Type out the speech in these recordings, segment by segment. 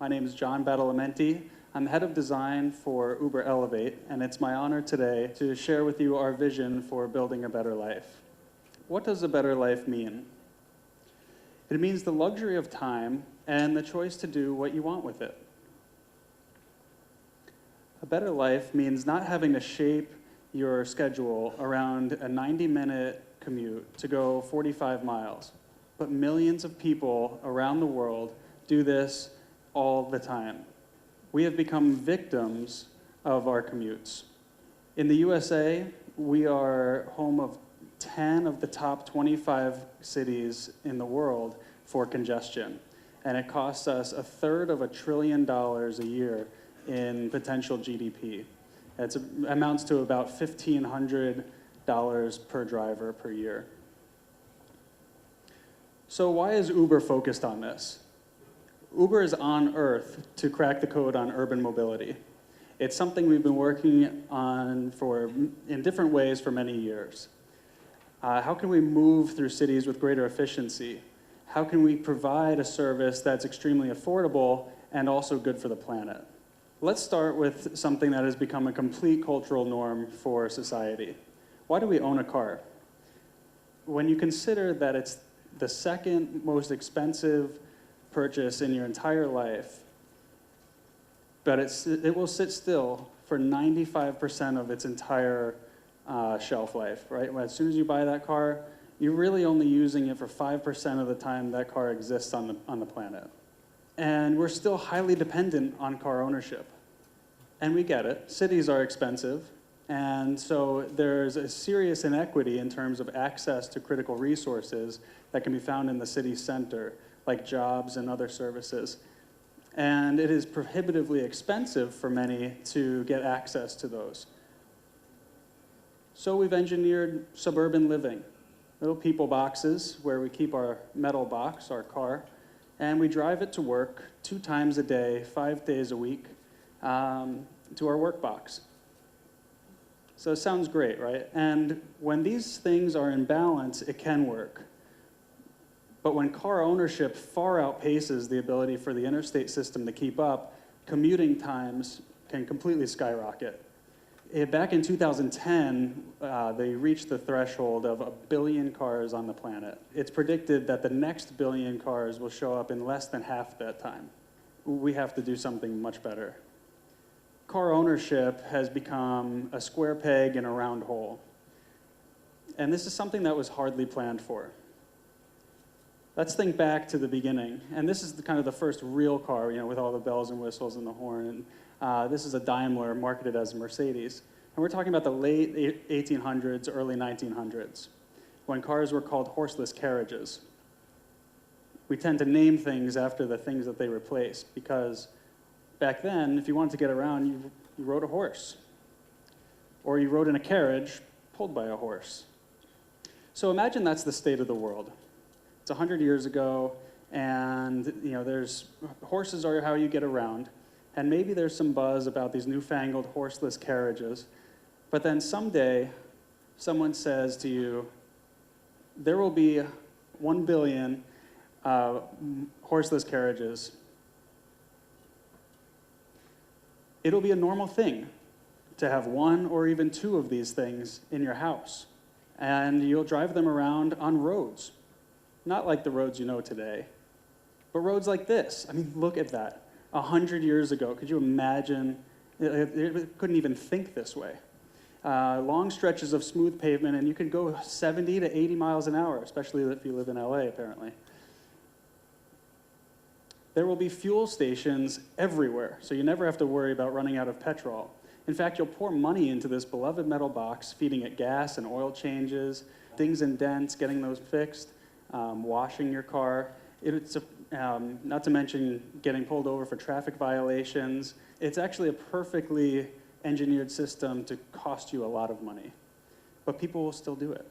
My name is John Badalamenti. I'm the head of design for Uber Elevate, and it's my honor today to share with you our vision for building a better life. What does a better life mean? It means the luxury of time and the choice to do what you want with it. A better life means not having to shape your schedule around a 90-minute commute to go 45 miles, but millions of people around the world do this all the time. We have become victims of our commutes. In the USA, we are home of 10 of the top 25 cities in the world for congestion, and it costs us $1/3 trillion a year in potential GDP. It amounts to about $1,500 per driver per year. So why is Uber focused on this? Uber is on Earth to crack the code on urban mobility. It's something we've been working on in different ways for many years. How can we move through cities with greater efficiency? How can we provide a service that's extremely affordable and also good for the planet? Let's start with something that has become a complete cultural norm for society. Why do we own a car? When you consider that it's the second most expensive purchase in your entire life, but it will sit still for 95% of its entire shelf life, right? As soon as you buy that car, you're really only using it for 5% of the time that car exists on the planet. And we're still highly dependent on car ownership. And we get it. Cities are expensive, and so there's a serious inequity in terms of access to critical resources that can be found in the city center, like jobs and other services. And it is prohibitively expensive for many to get access to those. So we've engineered suburban living, little people boxes where we keep our metal box, our car, and we drive it to work 2 times a day, 5 days a week, to our work box. So it sounds great, right? And when these things are in balance, it can work. But when car ownership far outpaces the ability for the interstate system to keep up, commuting times can completely skyrocket. Back in 2010, they reached the threshold of 1 billion cars on the planet. It's predicted that the next 1 billion cars will show up in less than half that time. We have to do something much better. Car ownership has become a square peg in a round hole. And this is something that was hardly planned for. Let's think back to the beginning. And this is kind of the first real car, with all the bells and whistles and the horn. And this is a Daimler marketed as a Mercedes. And we're talking about the late 1800s, early 1900s, when cars were called horseless carriages. We tend to name things after the things that they replaced, because back then, if you wanted to get around, you rode a horse. or you rode in a carriage pulled by a horse. So imagine that's the state of the world. It's 100 years ago, and horses are how you get around, and maybe there's some buzz about these newfangled horseless carriages, but then someday someone says to you, there will be 1 billion horseless carriages. It'll be a normal thing to have 1 or even 2 of these things in your house, and you'll drive them around on roads. Not like the roads you know today, but roads like this. I mean, look at that. 100 years ago, could you imagine? It couldn't even think this way. Long stretches of smooth pavement, and you could go 70 to 80 miles an hour, especially if you live in LA, apparently. There will be fuel stations everywhere, so you never have to worry about running out of petrol. In fact, you'll pour money into this beloved metal box, feeding it gas and oil changes, dings and dents, getting those fixed, washing your car. Not to mention getting pulled over for traffic violations. It's actually a perfectly engineered system to cost you a lot of money, but people will still do it.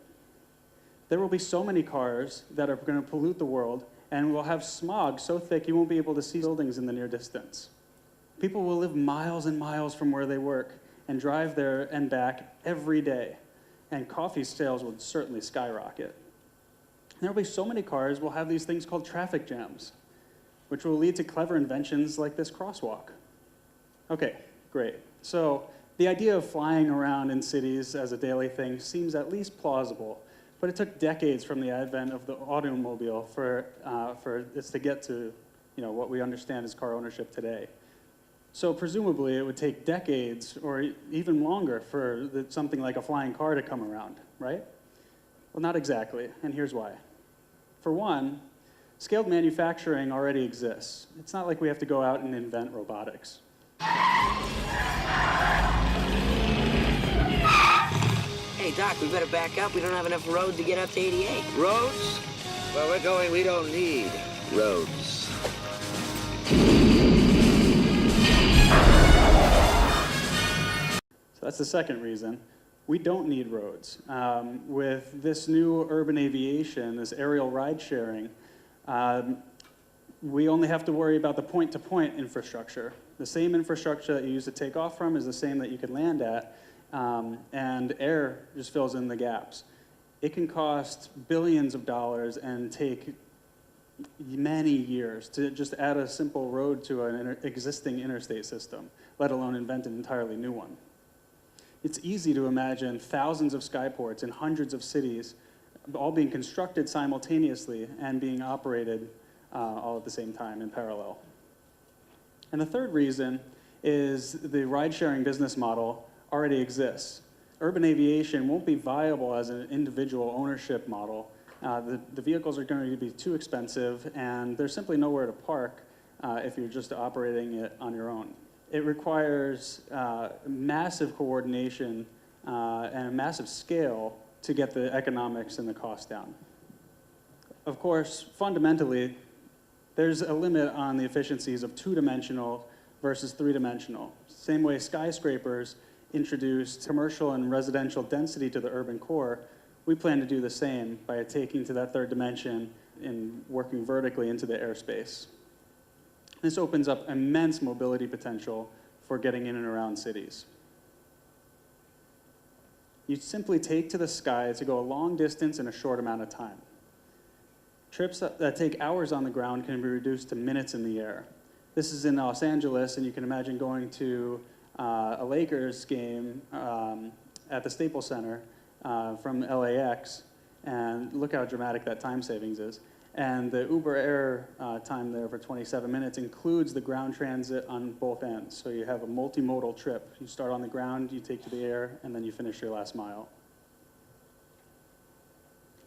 There will be so many cars that are going to pollute the world, and we'll have smog so thick you won't be able to see buildings in the near distance. People will live miles and miles from where they work and drive there and back every day, and coffee sales would certainly skyrocket. There will be so many cars, we'll have these things called traffic jams, which will lead to clever inventions like this crosswalk. Okay, great. So the idea of flying around in cities as a daily thing seems at least plausible, but it took decades from the advent of the automobile for this to get to what we understand as car ownership today. So presumably it would take decades or even longer for something like a flying car to come around, right? Well, not exactly, and here's why. For one, scaled manufacturing already exists. It's not like we have to go out and invent robotics. Hey, Doc, we better back up. We don't have enough road to get up to 88. Roads? Where we're going, we don't need roads. So that's the second reason. We don't need roads. With this new urban aviation, this aerial ride sharing, we only have to worry about the point-to-point infrastructure. The same infrastructure that you use to take off from is the same that you can land at, and air just fills in the gaps. It can cost billions of dollars and take many years to just add a simple road to an existing interstate system, let alone invent an entirely new one. It's easy to imagine thousands of skyports in hundreds of cities all being constructed simultaneously and being operated all at the same time in parallel. And the third reason is the ride-sharing business model already exists. Urban aviation won't be viable as an individual ownership model. The vehicles are going to be too expensive, and there's simply nowhere to park if you're just operating it on your own. It requires massive coordination and a massive scale to get the economics and the cost down. Of course, fundamentally, there's a limit on the efficiencies of two-dimensional versus three-dimensional. Same way skyscrapers introduced commercial and residential density to the urban core, we plan to do the same by taking to that third dimension and working vertically into the airspace. This opens up immense mobility potential for getting in and around cities. You simply take to the sky to go a long distance in a short amount of time. Trips that take hours on the ground can be reduced to minutes in the air. This is in Los Angeles, and you can imagine going to a Lakers game at the Staples Center from LAX, and look how dramatic that time savings is. And the Uber Air time there for 27 minutes includes the ground transit on both ends. So you have a multimodal trip. You start on the ground, you take to the air, and then you finish your last mile.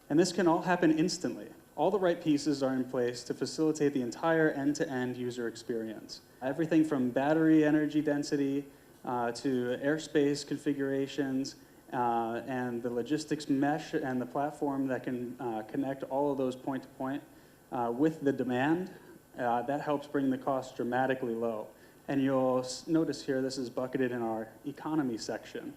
And this can all happen instantly. All the right pieces are in place to facilitate the entire end-to-end user experience. Everything from battery energy density to airspace configurations, and the logistics mesh and the platform that can connect all of those point-to-point with the demand, that helps bring the cost dramatically low. And you'll notice here, this is bucketed in our economy section.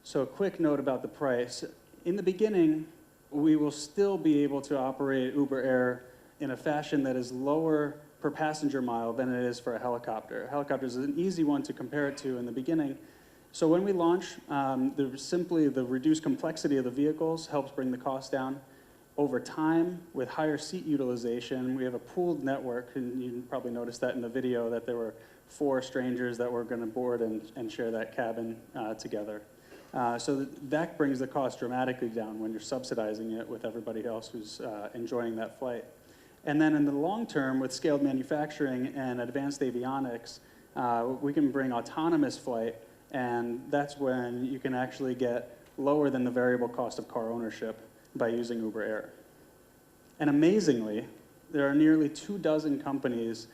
So a quick note about the price. In the beginning, we will still be able to operate Uber Air in a fashion that is lower per passenger mile than it is for a helicopter. A helicopter is an easy one to compare it to in the beginning. So when we launch, simply the reduced complexity of the vehicles helps bring the cost down. Over time, with higher seat utilization, we have a pooled network, and you probably noticed that in the video that there were 4 strangers that were going to board and share that cabin together. So that brings the cost dramatically down when you're subsidizing it with everybody else who's enjoying that flight. And then in the long term, with scaled manufacturing and advanced avionics, we can bring autonomous flight, and that's when you can actually get lower than the variable cost of car ownership by using Uber Air. And amazingly, there are nearly 24 companies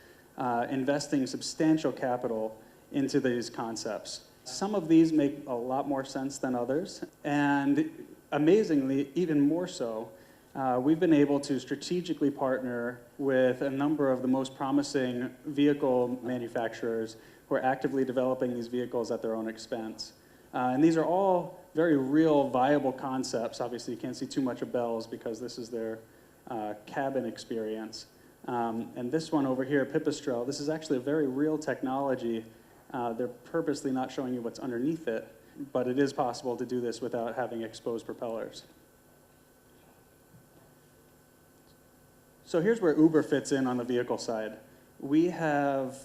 investing substantial capital into these concepts. Some of these make a lot more sense than others, and amazingly, even more so, we've been able to strategically partner with a number of the most promising vehicle manufacturers who are actively developing these vehicles at their own expense. And these are all very real, viable concepts. Obviously, you can't see too much of Bell's because this is their cabin experience. And this one over here, Pipistrel, this is actually a very real technology. They're purposely not showing you what's underneath it, but it is possible to do this without having exposed propellers. So here's where Uber fits in on the vehicle side. We have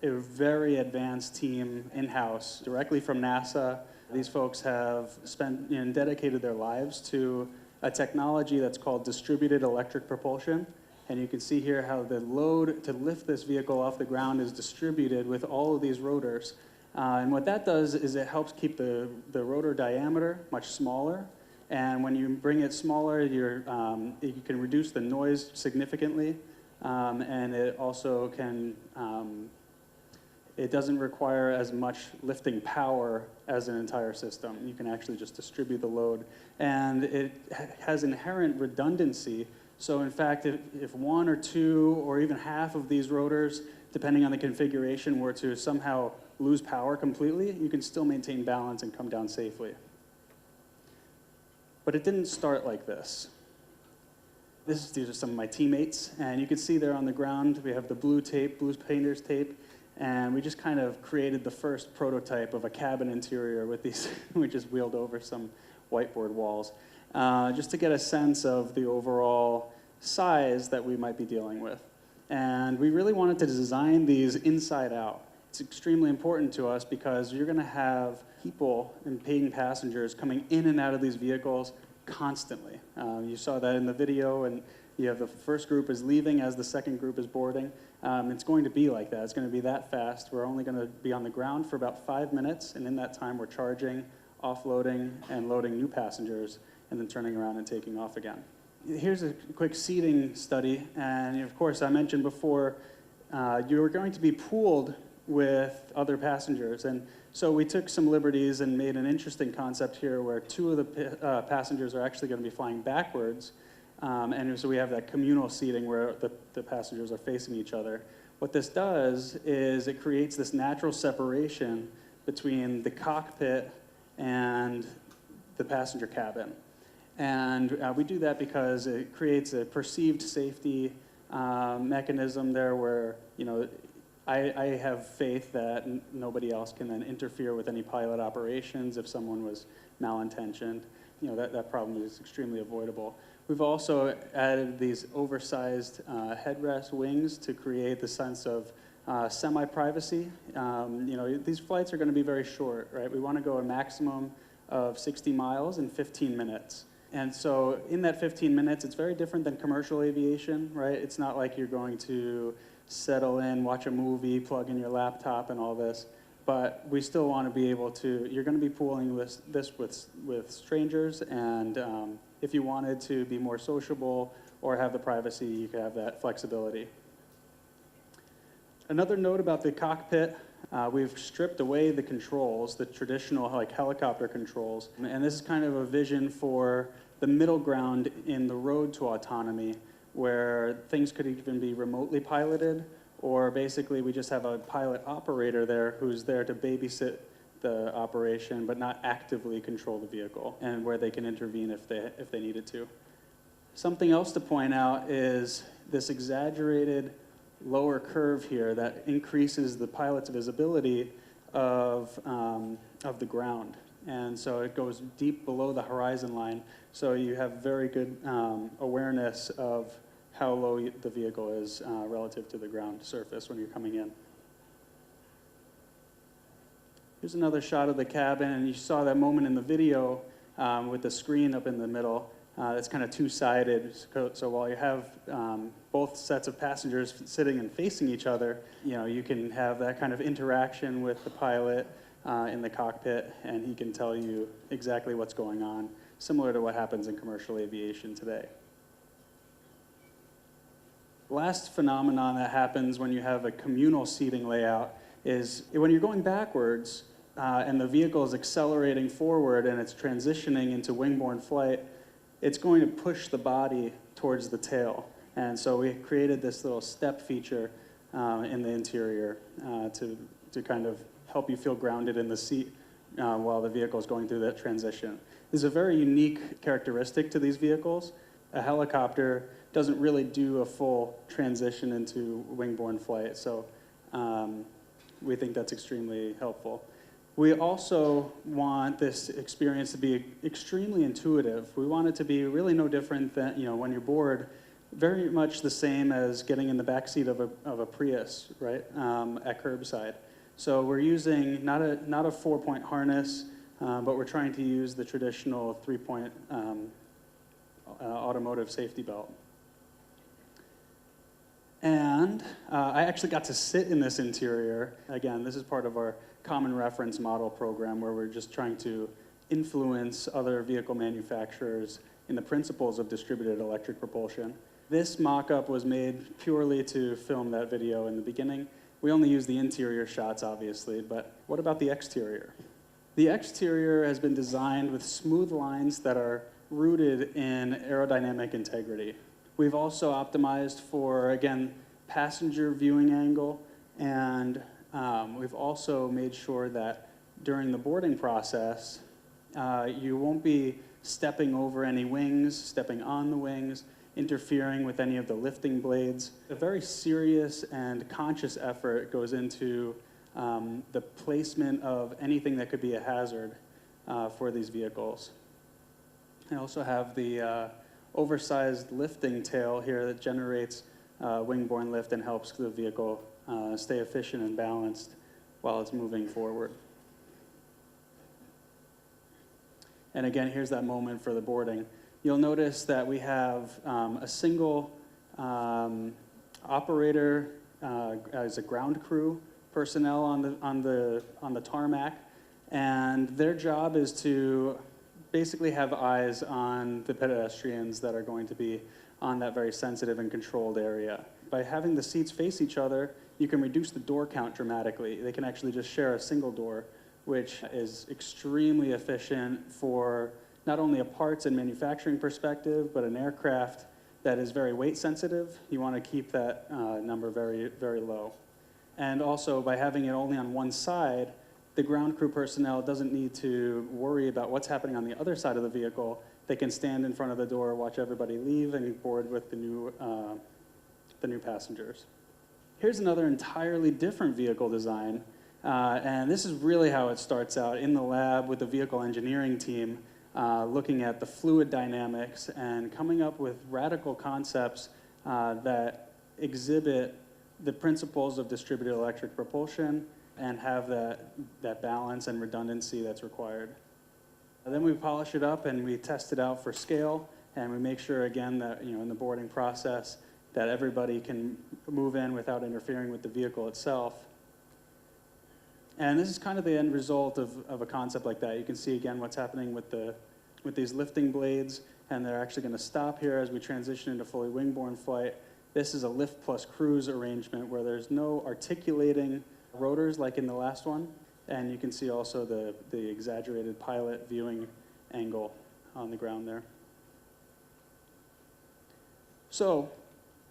a very advanced team in-house directly from NASA. These folks have spent and dedicated their lives to a technology that's called distributed electric propulsion. And you can see here how the load to lift this vehicle off the ground is distributed with all of these rotors. And what that does is it helps keep the rotor diameter much smaller. And when you bring it smaller, you can reduce the noise significantly. And it also can, it doesn't require as much lifting power as an entire system. You can actually just distribute the load. And it has inherent redundancy. So in fact, if 1 or 2 or even half of these rotors, depending on the configuration, were to somehow lose power completely, you can still maintain balance and come down safely. But it didn't start like this. These are some of my teammates, and you can see there on the ground, we have the blue tape, blue painter's tape, and we just kind of created the first prototype of a cabin interior with these, we just wheeled over some whiteboard walls, just to get a sense of the overall size that we might be dealing with. And we really wanted to design these inside out. It's extremely important to us because you're gonna have people and paying passengers coming in and out of these vehicles constantly. You saw that in the video, and you have the first group is leaving as the second group is boarding. It's going to be like that. It's going to be that fast. We're only going to be on the ground for about 5 minutes, and in that time we're charging, offloading, and loading new passengers, and then turning around and taking off again. Here's a quick seating study, and of course I mentioned before, you're going to be pooled with other passengers, and so we took some liberties and made an interesting concept here where 2 of the passengers are actually going to be flying backwards, and so we have that communal seating where the passengers are facing each other. What this does is it creates this natural separation between the cockpit and the passenger cabin. And we do that because it creates a perceived safety mechanism there where, you know, I have faith that nobody else can then interfere with any pilot operations if someone was malintentioned. You know, that problem is extremely avoidable. We've also added these oversized headrest wings to create the sense of semi-privacy. You know, these flights are going to be very short, right? We want to go a maximum of 60 miles in 15 minutes. And so in that 15 minutes, it's very different than commercial aviation, right? It's not like you're going to settle in, watch a movie, plug in your laptop and all this. But we still want to be able to, you're going to be pooling this with strangers, and if you wanted to be more sociable or have the privacy, you could have that flexibility. Another note about the cockpit, we've stripped away the controls, the traditional like helicopter controls, and this is kind of a vision for the middle ground in the road to autonomy, where things could even be remotely piloted, or basically we just have a pilot operator there who's there to babysit the operation, but not actively control the vehicle, and where they can intervene if they needed to. Something else to point out is this exaggerated lower curve here that increases the pilot's visibility of the ground. And so it goes deep below the horizon line, so you have very good awareness of how low the vehicle is relative to the ground surface when you're coming in. Here's another shot of the cabin, and you saw that moment in the video with the screen up in the middle. It's kind of two-sided, so while you have both sets of passengers sitting and facing each other, you can have that kind of interaction with the pilot in the cockpit, and he can tell you exactly what's going on, similar to what happens in commercial aviation today. Last phenomenon that happens when you have a communal seating layout is when you're going backwards and the vehicle is accelerating forward and it's transitioning into wing-borne flight, it's going to push the body towards the tail. And so we created this little step feature in the interior to kind of help you feel grounded in the seat while the vehicle is going through that transition. There's a very unique characteristic to these vehicles. A helicopter doesn't really do a full transition into wing-borne flight, so we think that's extremely helpful. We also want this experience to be extremely intuitive. We want it to be really no different than, when you're bored, very much the same as getting in the backseat of a Prius, right, at curbside. So we're using not a 4-point harness, but we're trying to use the traditional 3-point automotive safety belt. And I actually got to sit in this interior. Again, this is part of our Common Reference Model program, where we're just trying to influence other vehicle manufacturers in the principles of distributed electric propulsion. This mock-up was made purely to film that video in the beginning. We only use the interior shots, obviously, but what about the exterior? The exterior has been designed with smooth lines that are rooted in aerodynamic integrity. We've also optimized for, again, passenger viewing angle, and we've also made sure that during the boarding process, you won't be stepping over any wings, stepping on the wings, interfering with any of the lifting blades. A very serious and conscious effort goes into the placement of anything that could be a hazard for these vehicles. I also have the oversized lifting tail here that generates wing-borne lift and helps the vehicle stay efficient and balanced while it's moving forward. And again, here's that moment for the boarding. You'll notice that we have a single operator as a ground crew personnel on the tarmac, and their job is to basically have eyes on the pedestrians that are going to be on that very sensitive and controlled area. By having the seats face each other, you can reduce the door count dramatically. They can actually just share a single door, which is extremely efficient for not only a parts and manufacturing perspective, but an aircraft that is very weight sensitive. You want to keep that number very, very low. And also, by having it only on one side, the ground crew personnel doesn't need to worry about what's happening on the other side of the vehicle. They can stand in front of the door, watch everybody leave, and board with the new passengers. Here's another entirely different vehicle design, and this is really how it starts out in the lab with the vehicle engineering team, looking at the fluid dynamics and coming up with radical concepts that exhibit the principles of distributed electric propulsion and have that balance and redundancy that's required. And then we polish it up and we test it out for scale, and we make sure again that in the boarding process that everybody can move in without interfering with the vehicle itself. And this is kind of the end result of a concept like that. You can see again what's happening with these lifting blades, and they're actually going to stop here as we transition into fully wing-borne flight. This is a lift plus cruise arrangement where there's no articulating rotors like in the last one, and you can see also the exaggerated pilot viewing angle on the ground there. So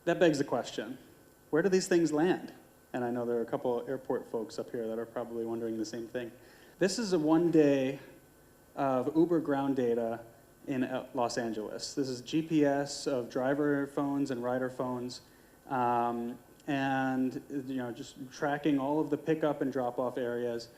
that begs the question, where do these things land? And I know there are a couple airport folks up here that are probably wondering the same thing. This is a 1 day of Uber ground data in Los Angeles. This is GPS of driver phones and rider phones, and just tracking all of the pickup and drop-off areas.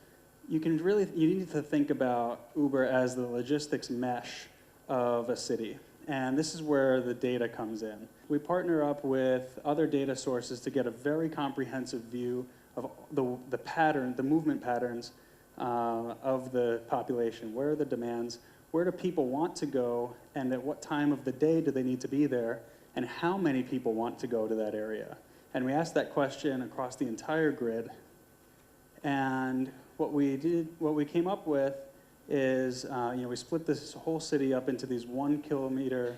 You need to think about Uber as the logistics mesh of a city. And this is where the data comes in. We partner up with other data sources to get a very comprehensive view of the movement patterns of the population. Where are the demands? Where do people want to go? And at what time of the day do they need to be there? And how many people want to go to that area? And we asked that question across the entire grid. And what we came up with is, we split this whole city up into these 1 kilometer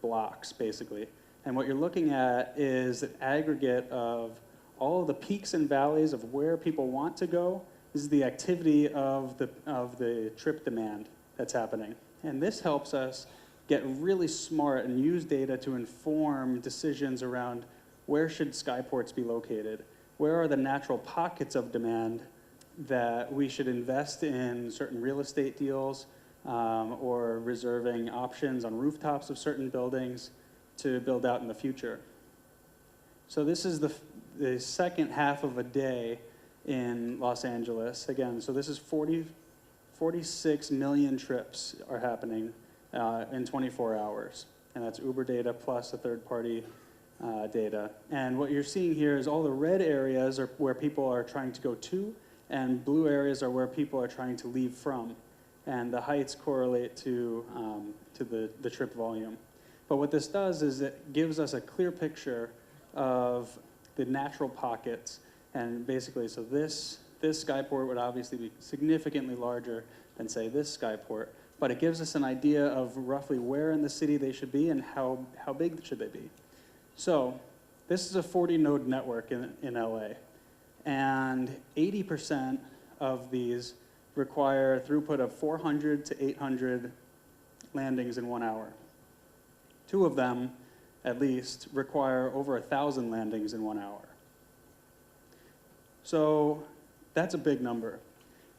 blocks, basically. And what you're looking at is an aggregate of all of the peaks and valleys of where people want to go. This is the activity of the trip demand that's happening. And this helps us get really smart and use data to inform decisions around where should skyports be located? Where are the natural pockets of demand that we should invest in certain real estate deals or reserving options on rooftops of certain buildings to build out in the future. So this is the second half of a day in Los Angeles. Again, so this is 46 million trips are happening in 24 hours. And that's Uber data plus a third-party data. And what you're seeing here is all the red areas are where people are trying to go to, and blue areas are where people are trying to leave from. And the heights correlate to the trip volume. But what this does is it gives us a clear picture of the natural pockets. And basically, so this skyport would obviously be significantly larger than, say, this skyport. But it gives us an idea of roughly where in the city they should be and how big should they be. So this is a 40-node network in LA. And 80% of these require throughput of 400 to 800 landings in 1 hour. 2 of them, at least, require over 1,000 landings in 1 hour. So that's a big number.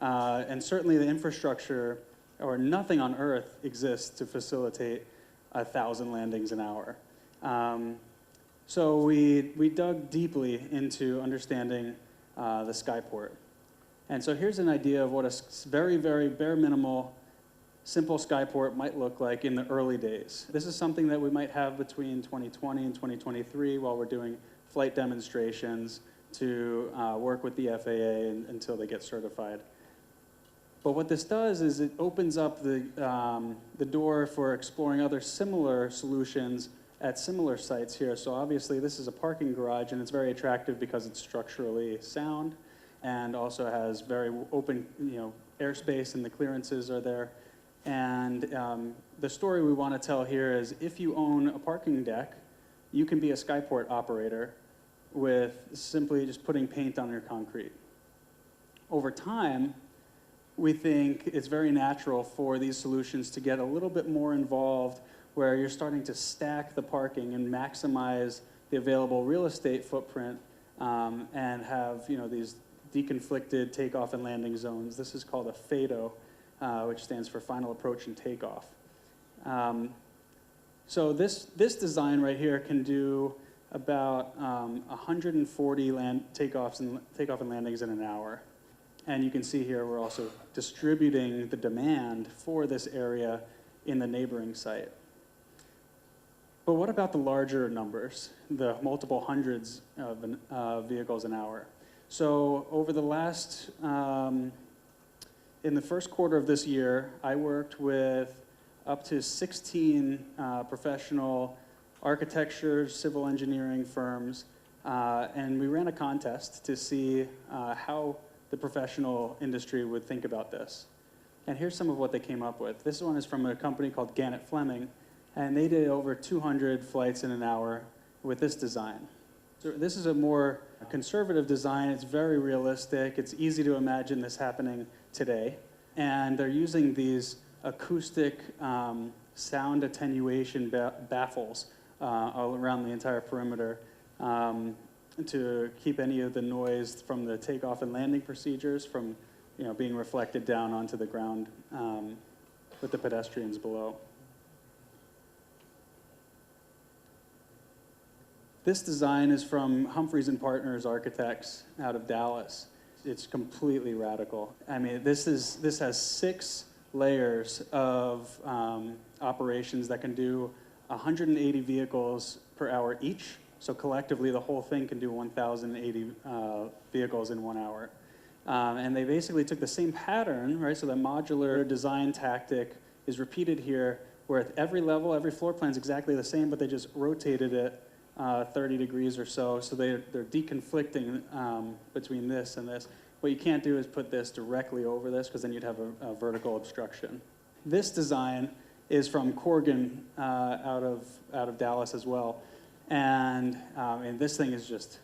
And certainly the infrastructure, or nothing on Earth exists to facilitate 1,000 landings an hour. So we dug deeply into understanding the skyport. And so here's an idea of what a very, very bare minimal, simple skyport might look like in the early days. This is something that we might have between 2020 and 2023 while we're doing flight demonstrations to work with the FAA until they get certified. But what this does is it opens up the door for exploring other similar solutions at similar sites here. So obviously this is a parking garage, and it's very attractive because it's structurally sound and also has very open airspace, and the clearances are there. And the story we want to tell here is if you own a parking deck, you can be a skyport operator with simply just putting paint on your concrete. Over time, we think it's very natural for these solutions to get a little bit more involved, where you're starting to stack the parking and maximize the available real estate footprint and have these deconflicted takeoff and landing zones. This is called a FATO, which stands for Final Approach and Takeoff. So this design right here can do about 140 takeoff and landings in an hour. And you can see here we're also distributing the demand for this area in the neighboring site. But what about the larger numbers, the multiple hundreds of vehicles an hour? So over the last, in the first quarter of this year, I worked with up to 16 professional architecture, civil engineering firms, and we ran a contest to see how the professional industry would think about this. And here's some of what they came up with. This one is from a company called Gannett Fleming, and they did over 200 flights in an hour with this design. So this is a more conservative design. It's very realistic. It's easy to imagine this happening today. And they're using these acoustic sound attenuation baffles all around the entire perimeter to keep any of the noise from the takeoff and landing procedures from being reflected down onto the ground with the pedestrians below. This design is from Humphreys and Partners Architects out of Dallas. It's completely radical. I mean, this has 6 layers of operations that can do 180 vehicles per hour each. So collectively, the whole thing can do 1,080 vehicles in 1 hour. And they basically took the same pattern, right? So the modular design tactic is repeated here, where at every level, every floor plan is exactly the same, but they just rotated it 30 degrees or so. So they're deconflicting between this and this. What you can't do is put this directly over this, because then you'd have a vertical obstruction. This design is from Corgan out of Dallas as well. And this thing is just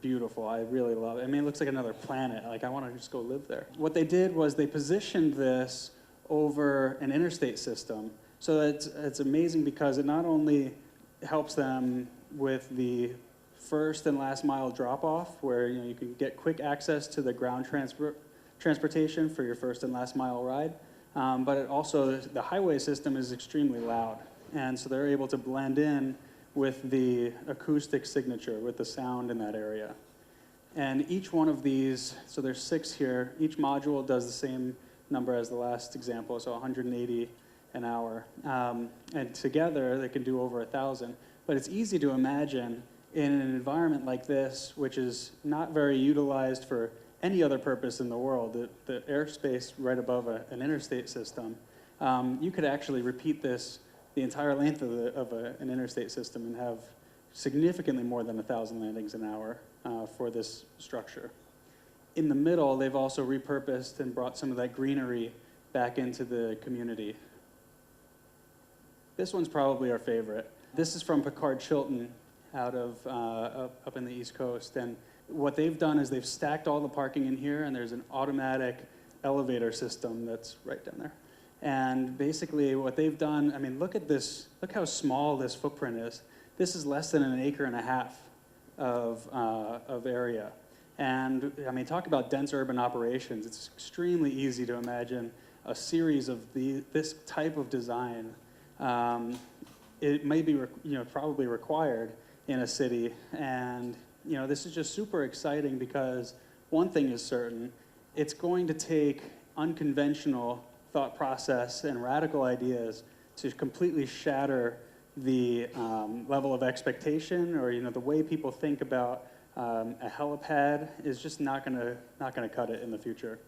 beautiful. I really love it. I mean, it looks like another planet. Like, I want to just go live there. What they did was they positioned this over an interstate system. So it's amazing, because it not only helps them with the first and last mile drop-off, where you can get quick access to the ground transportation for your first and last mile ride, but it also, the highway system is extremely loud, and so they're able to blend in with the acoustic signature, with the sound in that area. And each one of these, so there's 6 here, each module does the same number as the last example, so 180 an hour. And together, they can do over 1,000. But it's easy to imagine in an environment like this, which is not very utilized for any other purpose in the world, the airspace right above an interstate system, you could actually repeat this the entire length of an interstate system and have significantly more than 1,000 landings an hour for this structure. In the middle, they've also repurposed and brought some of that greenery back into the community. This one's probably our favorite. This is from Picard Chilton out of up in the East Coast. And what they've done is they've stacked all the parking in here, and there's an automatic elevator system that's right down there. And basically what they've done, I mean, look at this, look how small this footprint is. This is less than 1.5 acres of area. And I mean, talk about dense urban operations. It's extremely easy to imagine a series of this type of design. It may be, probably required in a city. And, this is just super exciting, because one thing is certain: it's going to take unconventional thought process and radical ideas to completely shatter the level of expectation, or the way people think about a helipad is just not gonna cut it in the future.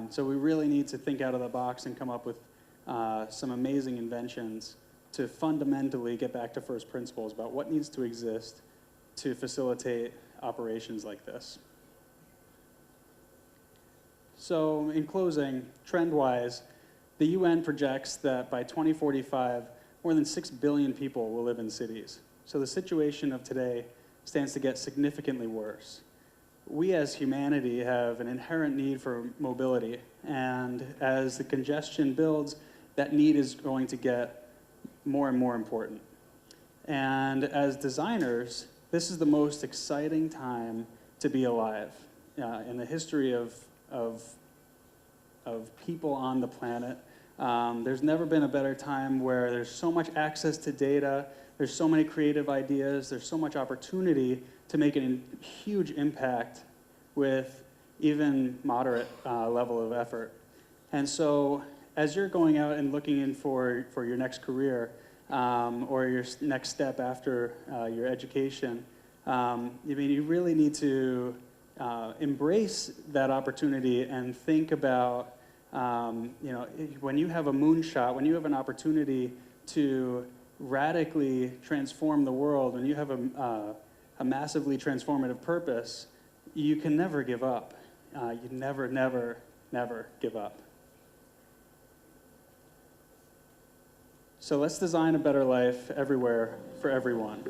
So we really need to think out of the box and come up with some amazing inventions to fundamentally get back to first principles about what needs to exist to facilitate operations like this. So in closing, trend-wise, the UN projects that by 2045, more than 6 billion people will live in cities. So the situation of today stands to get significantly worse. We as humanity have an inherent need for mobility, and as the congestion builds, that need is going to get more and more important. And as designers, this is the most exciting time to be alive in the history of people on the planet. There's never been a better time, where there's so much access to data, there's so many creative ideas, there's so much opportunity to make a huge impact with even moderate level of effort. And so as you're going out and looking in for your next career or your next step after your education, you really need to embrace that opportunity and think about, when you have a moonshot, when you have an opportunity to radically transform the world, when you have a massively transformative purpose, you can never give up. You never, never, never give up. So let's design a better life everywhere for everyone.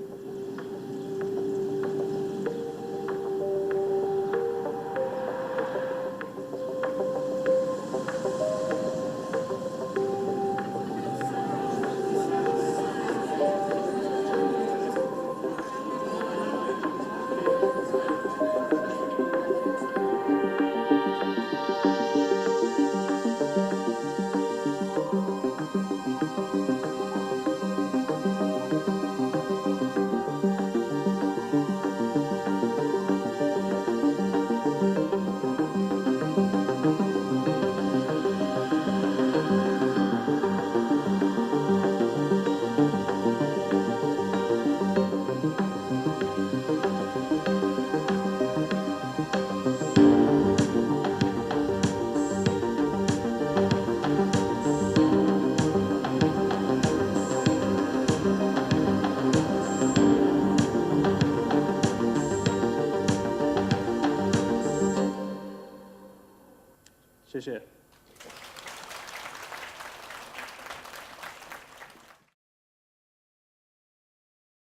谢谢。